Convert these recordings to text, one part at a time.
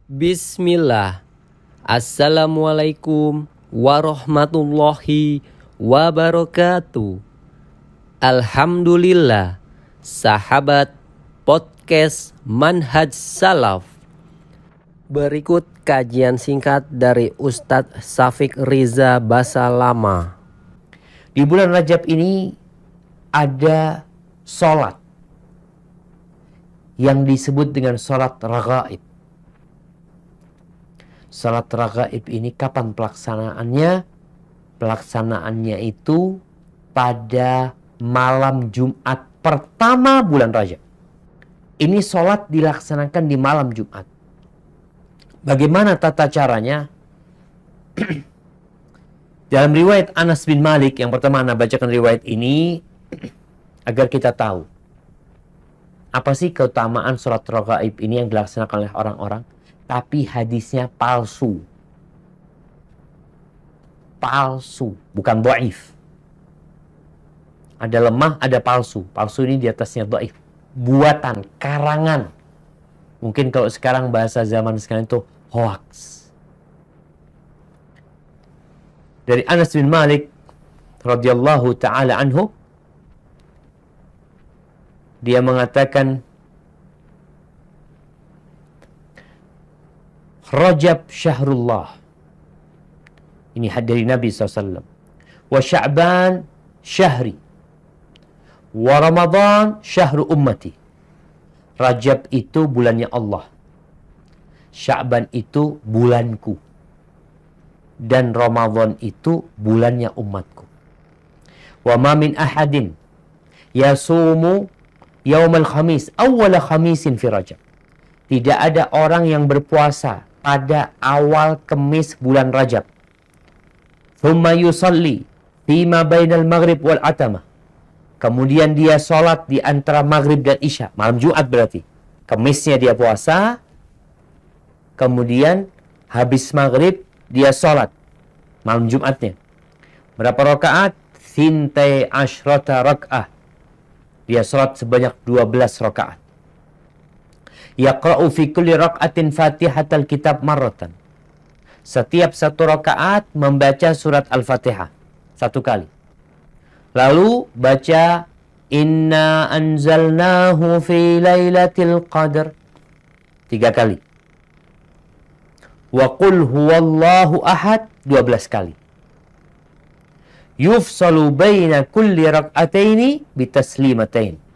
Bismillah. Assalamualaikum warahmatullahi wabarakatuh. Alhamdulillah, sahabat podcast Manhaj Salaf. Berikut kajian singkat dari Ustadz Syafiq Riza Basalama. Di bulan Rajab ini ada sholat yang disebut dengan sholat raghaib. Sholat raghaib ini kapan pelaksanaannya? Pelaksanaannya itu pada malam Jumat pertama bulan Rajab. Ini sholat dilaksanakan di malam Jumat. Bagaimana tata caranya? Dalam riwayat Anas bin Malik, yang pertama Anda bacakan riwayat ini agar kita tahu apa sih keutamaan sholat raghaib ini yang dilaksanakan oleh orang-orang. Tapi hadisnya palsu. Palsu, bukan dhaif. Ada lemah, ada palsu. Palsu ini di atasnya dhaif. Buatan, karangan. Mungkin kalau sekarang bahasa zaman sekarang itu hoax. Dari Anas bin Malik radhiyallahu taala anhu, dia mengatakan, Rajab syahrullah. Ini hadis dari Nabi SAW. Wa Sya'ban syahri. Wa Ramadan syahru ummati. Rajab itu bulannya Allah. Sya'ban itu bulanku. Dan Ramadan itu bulannya umatku. Wa ma min ahadin yasumu yaumal khamis awwala khamisin fi Rajab. Tidak ada orang yang berpuasa pada awal Kemis bulan Rajab. Thumma yusalli fima bainal maghrib wal atamah. Kemudian dia sholat di antara maghrib dan isya. Malam Jumat berarti. Kemisnya dia puasa. Kemudian habis maghrib dia sholat. Malam Jumatnya. Berapa rakaat? Thintai ashrata rak'ah. Dia sholat sebanyak 12 rakaat. Yaqra'u fi kulli rak'atin fatihatal kitab marratan. Setiap satu rakaat membaca surat Al-Fatihah satu kali. Lalu baca Inna anzalnahu fi lailatul qadr 3 kali. Wa qul huwallahu ahad 12 kali. Yufsalu baina kulli rak'ataini bitaslimatain.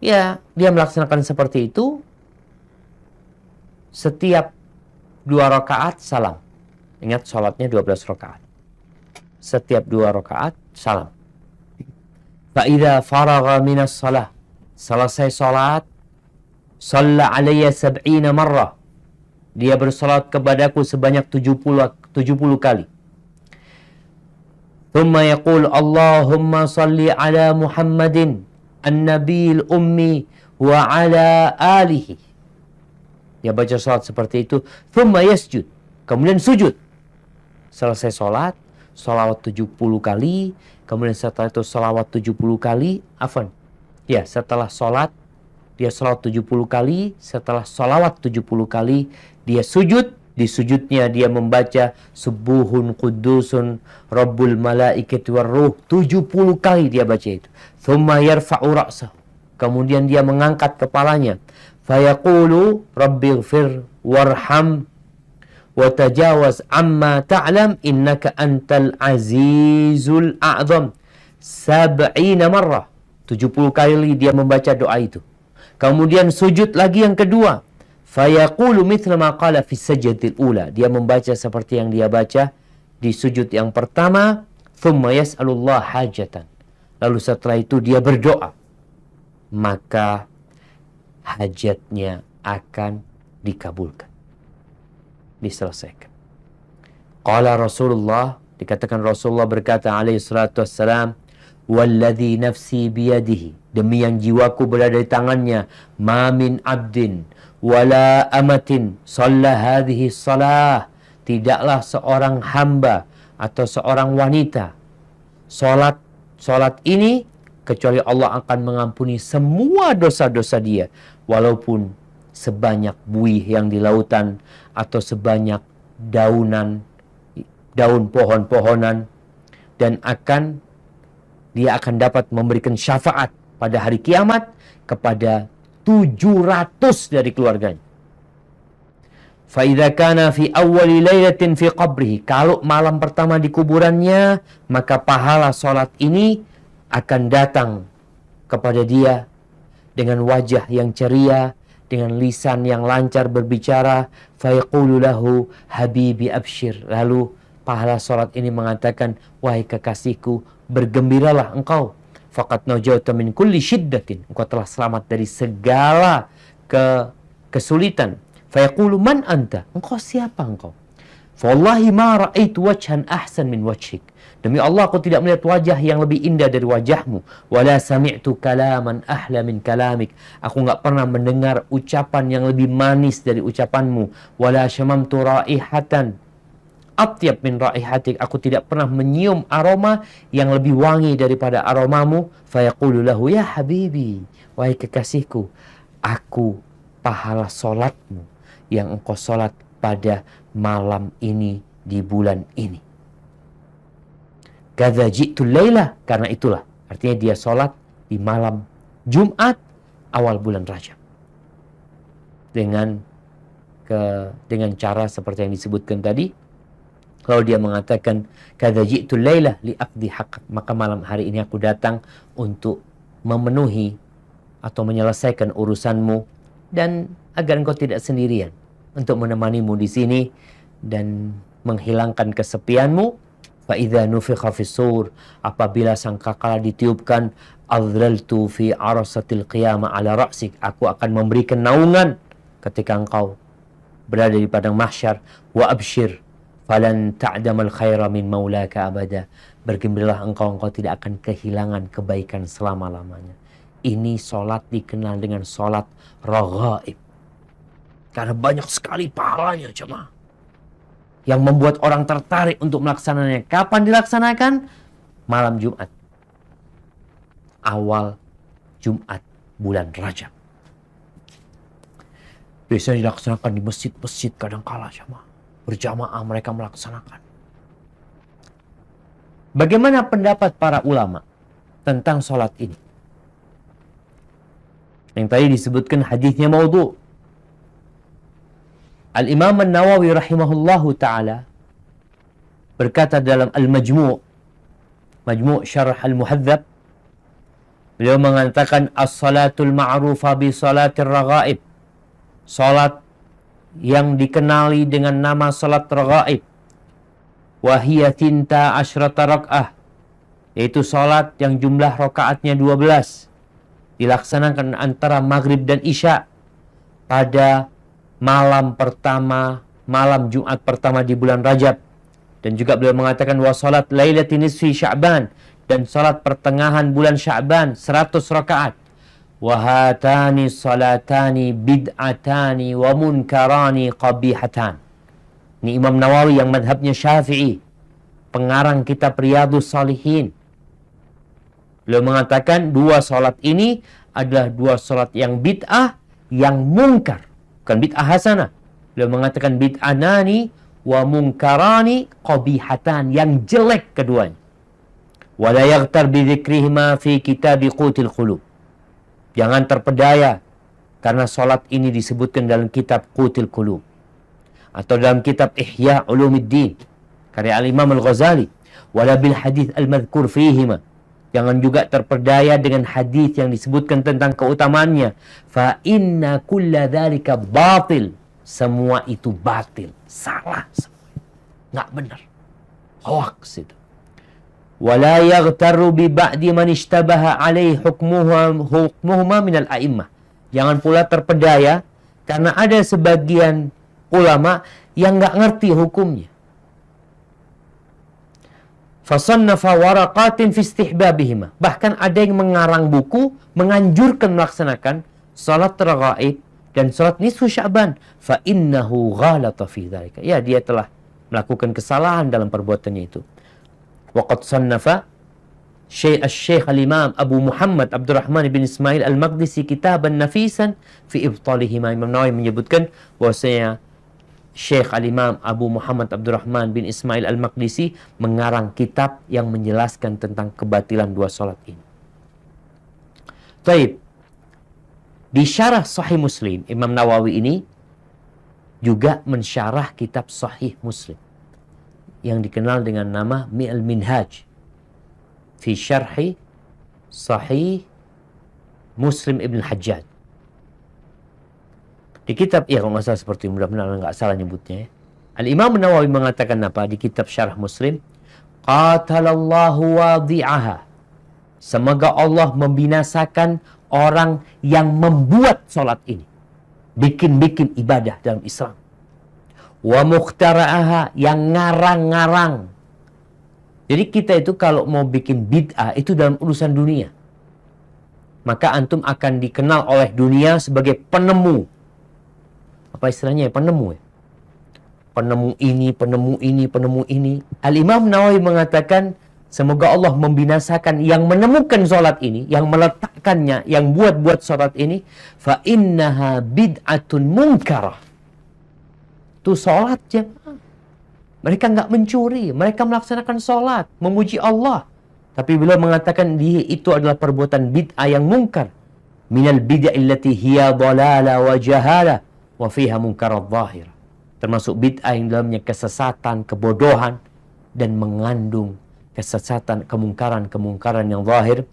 Ya, dia melaksanakan seperti itu. Setiap 2 rakaat salam. Ingat, sholatnya 12 rakaat. Setiap 2 rakaat salam. Fa'idha faragha minas salah. Selesai sholat, shalla alaiya 70 marrah. Dia bersolat kepadaku sebanyak 70 kali. Thumma yaqul Allahumma salli ala Muhammadin An-Nabil Ummi wa ala alihi. Dia baca salat seperti itu. Thumma yasjud. Kemudian sujud. Selesai salat, salawat 70 kali. Kemudian setelah itu salawat 70 kali. Ya, setelah salat, dia salawat 70 kali. Setelah salawat 70 kali, dia sujud. Di sujudnya dia membaca Subuhun Qudusun Rabbul Malaikati Warruh 70 kali dia baca itu. Thumma yarfa'u ra'sahu. Kemudian dia mengangkat kepalanya. Fayaqulu Rabbighfir warham wa tajawaz amma ta'lam innaka antal azizul a'zam 70 marrah. 70 kali dia membaca doa itu. Kemudian sujud lagi yang kedua. Fayaqulu mithla ma qala fi sajdatil ula. Dia membaca seperti yang dia baca di sujud yang pertama. Thumma yas'alullah hajatan. Lalu setelah itu dia berdoa. Maka hajatnya akan dikabulkan. Diselesaikan. Qala Rasulullah, dikatakan Rasulullah berkata alaihi salatu wassalam, walladhi nafsi biyadihi, demi yang jiwaku berada di tangannya, ma min abdin wala amatin shalla hadhihi shalah, tidaklah seorang hamba atau seorang wanita salat ini kecuali Allah akan mengampuni semua dosa-dosa dia, walaupun sebanyak buih yang di lautan atau sebanyak daun pohon-pohonan, dan dia akan dapat memberikan syafaat pada hari kiamat kepada 700 dari keluarganya. فَإِذَا كَانَ فِي أَوَّلِ لَيْلَةٍ فِي قَبْرِهِ, kalau malam pertama di kuburannya, maka pahala solat ini akan datang kepada dia dengan wajah yang ceria, dengan lisan yang lancar berbicara. فَيَقُولُ لَهُ حَبِيبِ أَبْشِرْ, lalu pahala solat ini mengatakan, wahai kekasihku, bergembiralah engkau. فَقَدْ نَجَوْتَ مِنْ كُلِّ شِدَّةٍ, engkau telah selamat dari segala kesulitan. Fayaqulu man anta, engkau siapa engkau? Wallahi ma ra'aitu wajhan ahsan min wajhik, demi Allah aku tidak melihat wajah yang lebih indah dari wajahmu. Wala sami'tu kalaman ahla min kalamik, aku enggak pernah mendengar ucapan yang lebih manis dari ucapanmu. Wala syamamtu raihatan atyab min raihatik, aku tidak pernah menyium aroma yang lebih wangi daripada aromamu. Fayaqulu lahu ya habibi, wahai kekasihku, aku pahala solatmu yang engkau solat pada malam ini di bulan ini. Kadza ji'tul laila, karena itulah, artinya dia solat di malam Jumat awal bulan Rajab. Dengan cara seperti yang disebutkan tadi. Kalau dia mengatakan kadza ji'tul laila li'aqdi haqqak, maka malam hari ini aku datang untuk memenuhi atau menyelesaikan urusanmu dan agar engkau tidak sendirian, untuk menemanimu di sini dan menghilangkan kesepianmu. Fa idza nufikha fis sur, apabila sangkakala ditiupkan, adzlaltu fi arasatil qiyamah ala ra'sik, aku akan memberikan naungan ketika engkau berada di padang mahsyar. Wa abshir falan ta'damal khaira min maulaka abada, bergembiralah engkau tidak akan kehilangan kebaikan selama-lamanya. Ini solat dikenal dengan solat raghaib, karena banyak sekali pahalanya jemaah, yang membuat orang tertarik untuk melaksanakannya. Kapan dilaksanakan? Malam Jumat, awal Jumat bulan Rajab. Biasanya dilaksanakan di masjid-masjid kadangkala jemaah, berjamaah mereka melaksanakan. Bagaimana pendapat para ulama tentang solat ini? Yang tadi disebutkan hadisnya maudhu'. Al-Imam An-Nawawi rahimahullahu ta'ala berkata dalam Al-Majmu' Syarh Al-Muhadzab, beliau mengatakan as-salatul ma'rufa bi salatir raghaib, salat yang dikenali dengan nama salat raghaib, wa hiya tinta asyrata rak'ah, yaitu salat yang jumlah rakaatnya 12, dilaksanakan antara maghrib dan isya pada malam Jumat pertama di bulan Rajab. Dan juga beliau mengatakan wa salat lailatin nisfi Sya'ban, dan salat pertengahan bulan Sya'ban 100 rakaat. Wa hatani salatani bid'atani wa munkarani qabihatan. Ini Imam Nawawi yang madhabnya Syafi'i, pengarang kitab Riyadhus Shalihin. Beliau mengatakan dua salat ini adalah dua salat yang bid'ah, yang mungkar, bukan bid'ah hasanah. Beliau mengatakan bid'anani wa munkarani qabihatan, yang jelek keduanya. Wala yaghtar bi dzikrihima fi kitab Qutil Qulub. Jangan terpedaya karena salat ini disebutkan dalam kitab Qutil Qulub atau dalam kitab Ihya Ulumuddin karya Al-Imam Al-Ghazali. Wala bil hadits al-madhkur fihima. Jangan juga terpedaya dengan hadis yang disebutkan tentang keutamaannya. Fa inna kulla dzalika batil. Semua itu batil, salah semua. Enggak benar. Hoax itu. Wala yaghtarru bi ba'di man ishtabaha alaihi hukmuhuma minal a'immah. Jangan pula terpedaya karena ada sebagian ulama yang enggak ngerti hukumnya. Fasannafa waraqatin fi istihbabihima. Bahkan ada yang mengarang buku menganjurkan melaksanakan salat raghaib dan salat nisfu Sya'ban. Fa innahu ghalata fi dzalika. Ya, dia telah melakukan kesalahan dalam perbuatannya itu. Wa qad sannafa Syekh al-Imam Abu Muhammad Abdurrahman bin Ismail al-Maqdisi kitaban nafisan fi ibtalihima. Imam Nawawi menyebutkan bahwasanya Syekh al-Imam Abu Muhammad Abdurrahman bin Ismail al-Maqdisi mengarang kitab yang menjelaskan tentang kebatilan dua salat ini. Baik. Di syarah Sahih Muslim, Imam Nawawi ini juga mensyarah kitab Sahih Muslim yang dikenal dengan nama Mi'al Minhaj fi syarhi Sahih Muslim Ibn Hajjaj. Di kitab, ya kalau nggak salah seperti mudah-mudahan nggak salah nyebutnya ya. Al-Imam Nawawi mengatakan apa di kitab Syarah Muslim? Qatalallahu wadi'aha. Semoga Allah membinasakan orang yang membuat sholat ini. Bikin-bikin ibadah dalam Islam. Wa mukhtara'aha, yang ngarang-ngarang. Jadi kita itu kalau mau bikin bid'ah itu dalam urusan dunia. Maka antum akan dikenal oleh dunia sebagai penemu. Apa istilahnya ya? Penemu ya? Penemu ini, penemu ini, penemu ini. Al-Imam Nawawi mengatakan, semoga Allah membinasakan yang menemukan sholat ini, yang meletakkannya, yang buat-buat sholat ini. Fa innaha bid'atun munkarah. Itu sholat jemaah. Mereka nggak mencuri, mereka melaksanakan sholat, memuji Allah. Tapi beliau mengatakan itu adalah perbuatan bid'ah yang mungkar. Minal bid'ah illati hiya dhalala wa jahala wa fiha munkarat zahir. Termasuk bid'ah yang dalamnya kesesatan, kebodohan, dan mengandung kesesatan, kemungkaran yang zahir.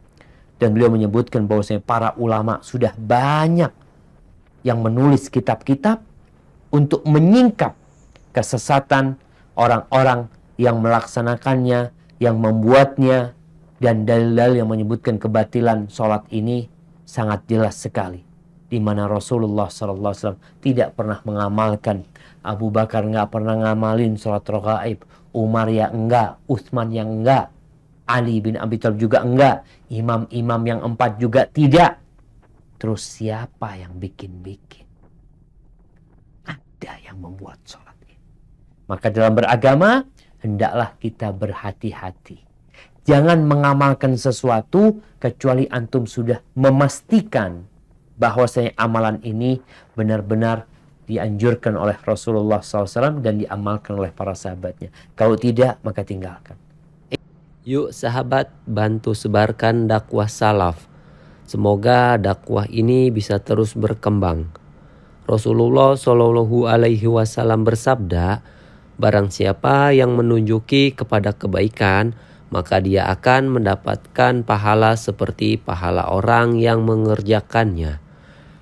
Dan beliau menyebutkan bahwasanya para ulama sudah banyak yang menulis kitab-kitab untuk menyingkap kesesatan orang-orang yang melaksanakannya, yang membuatnya, dan dalil-dalil yang menyebutkan kebatilan sholat ini sangat jelas sekali. Di mana Rasulullah SAW tidak pernah mengamalkan, Abu Bakar nggak pernah ngamalin sholat raghaib, Umar ya enggak, Utsman yang enggak, Ali bin Abi Thalib juga enggak, imam-imam yang 4 juga tidak. Terus siapa yang bikin-bikin? Ada yang membuat sholat. Maka dalam beragama, hendaklah kita berhati-hati. Jangan mengamalkan sesuatu kecuali antum sudah memastikan bahwasanya amalan ini benar-benar dianjurkan oleh Rasulullah SAW dan diamalkan oleh para sahabatnya. Kalau tidak, maka tinggalkan. Yuk sahabat, bantu sebarkan dakwah salaf. Semoga dakwah ini bisa terus berkembang. Rasulullah SAW bersabda, barang siapa yang menunjuki kepada kebaikan, maka dia akan mendapatkan pahala seperti pahala orang yang mengerjakannya.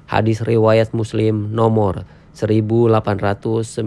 Hadis riwayat Muslim nomor 1893.